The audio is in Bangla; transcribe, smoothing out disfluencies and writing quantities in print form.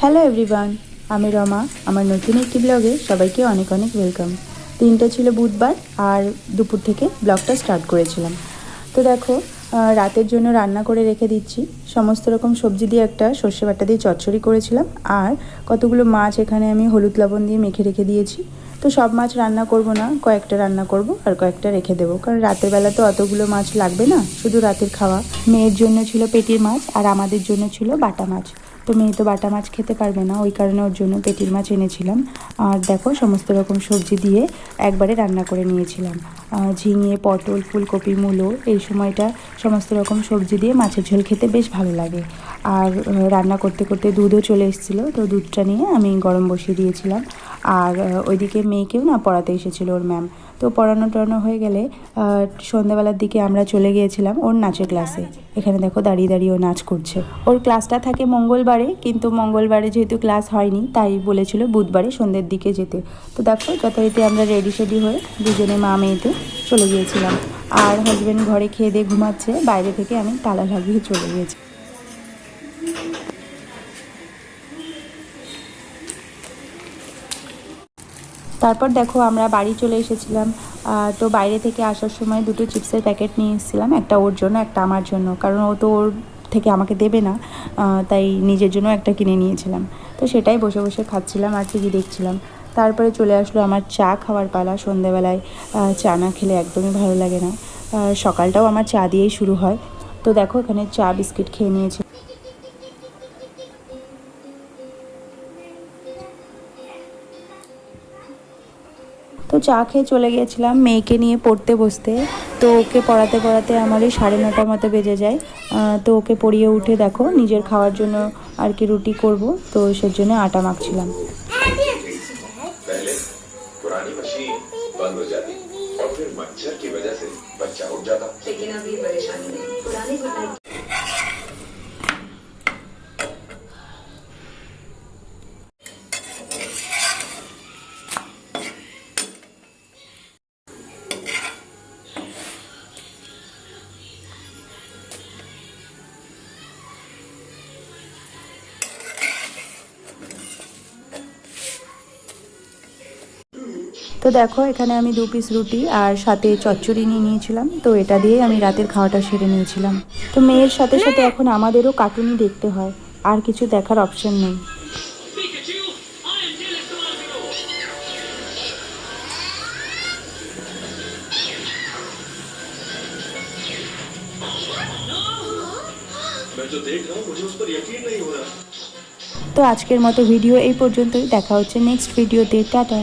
হ্যালো এভরিওয়ান, আমি রমা। আমার নতুন একটি ব্লগে সবাইকে অনেক অনেক ওয়েলকাম। দিনটা ছিল বুধবার আর দুপুর থেকে ব্লগটা স্টার্ট করেছিলাম। তো দেখো, রাতের জন্য রান্না করে রেখে দিচ্ছি। সমস্ত রকম সবজি দিয়ে একটা সর্ষে বাটা দিয়ে চচ্চড়ি করেছিলাম, আর কতগুলো মাছ এখানে আমি হলুদ লবণ দিয়ে মেখে রেখে দিয়েছি। তো সব মাছ রান্না করব না, কয়েকটা রান্না করব আর কয়েকটা রেখে দেবো, কারণ রাতের বেলা তো অতগুলো মাছ লাগবে না, শুধু রাতের খাওয়া। মেয়ের জন্য ছিল পেটির মাছ আর আমাদের জন্য ছিল বাটা মাছ। তো মেয়ে তো বাটা মাছ খেতে পারবে না, ওই কারণে ওর জন্য পেটির মাছ এনেছিলাম। আর দেখো, সমস্ত রকম সবজি দিয়ে একবারে রান্না করে নিয়েছিলাম। ঝিঙে, পটল, ফুলকপি, মূলো, এই সময়টা সমস্ত রকম সবজি দিয়ে মাছের ঝোল খেতে বেশ ভালো লাগে। আর রান্না করতে করতে দুধও চলে এসেছিলো, তো দুধটা নিয়ে আমি গরম বসিয়ে দিয়েছিলাম। আর ওইদিকে মেয়েকেও না পড়াতে এসেছিলো ওর ম্যাম। তো পড়ানো টড়ানো হয়ে গেলে সন্ধ্যাবেলার দিকে আমরা চলে গিয়েছিলাম ওর নাচের ক্লাসে। এখানে দেখো দাঁড়িয়ে দাঁড়িয়ে ও নাচ করছে। ওর ক্লাসটা থাকে মঙ্গলবারে, কিন্তু মঙ্গলবারে যেহেতু ক্লাস হয়নি তাই বলেছিল বুধবারে সন্ধ্যের দিকে যেতে। তো দেখো, যথারীতি আমরা রেডি সেডি হয়ে দুজনে মা মেয়েতে চলে গিয়েছিলাম। আর হাজব্যান্ড ঘরে খেয়ে দিয়ে ঘুমাচ্ছে, বাইরে থেকে আমি তালা লাগিয়ে চলে গিয়েছি। তারপর দেখো, আমরা বাড়ি চলে এসেছিলাম। তো বাইরে থেকে আসার সময় দুটো চিপসের প্যাকেট নিয়ে এসেছিলাম, একটা ওর জন্য একটা আমার জন্য, কারণ ও তো ওর থেকে আমাকে দেবে না, তাই নিজের জন্য একটা কিনে নিয়েছিলাম। তো সেটাই বসে বসে খাচ্ছিলাম আর টিভি দেখছিলাম। তারপরে চলে আসলো আমার চা খাওয়ার পালা। সন্ধ্যেবেলায় চা না খেলে একদমই ভালো লাগে না। সকালটাও আমার চা দিয়েই শুরু হয়। তো দেখো, এখানে চা বিস্কিট খেয়ে নিয়েছি। তো চা খেয়ে চলে গিয়েছিলাম মেয়েকে নিয়ে পড়তে বসতে। তো ওকে পড়াতে পড়াতে আমার এই 9:30 মতো বেজে যায়। তো ওকে পড়িয়ে উঠে দেখো, নিজের খাওয়ার জন্য আর কি রুটি করব, তো সেজন্য আটা মাখছিলাম। তো দেখো, এখানে আমি 2 পিস রুটি আর সাথে চচ্চড়ি নিয়ে নিয়েছিলাম। তো এটা দিয়ে আমি রাতের খাওয়াটা সেরে নিয়েছিলাম। তো মেয়ের সাথে সাথে এখন আমাদেরও কার্টুনই দেখতে হয়, আর কিছু দেখার অপশন নেই। তো আজকের মতো ভিডিও এই পর্যন্তই। দেখা হচ্ছে নেক্সট ভিডিওতে। টাটা।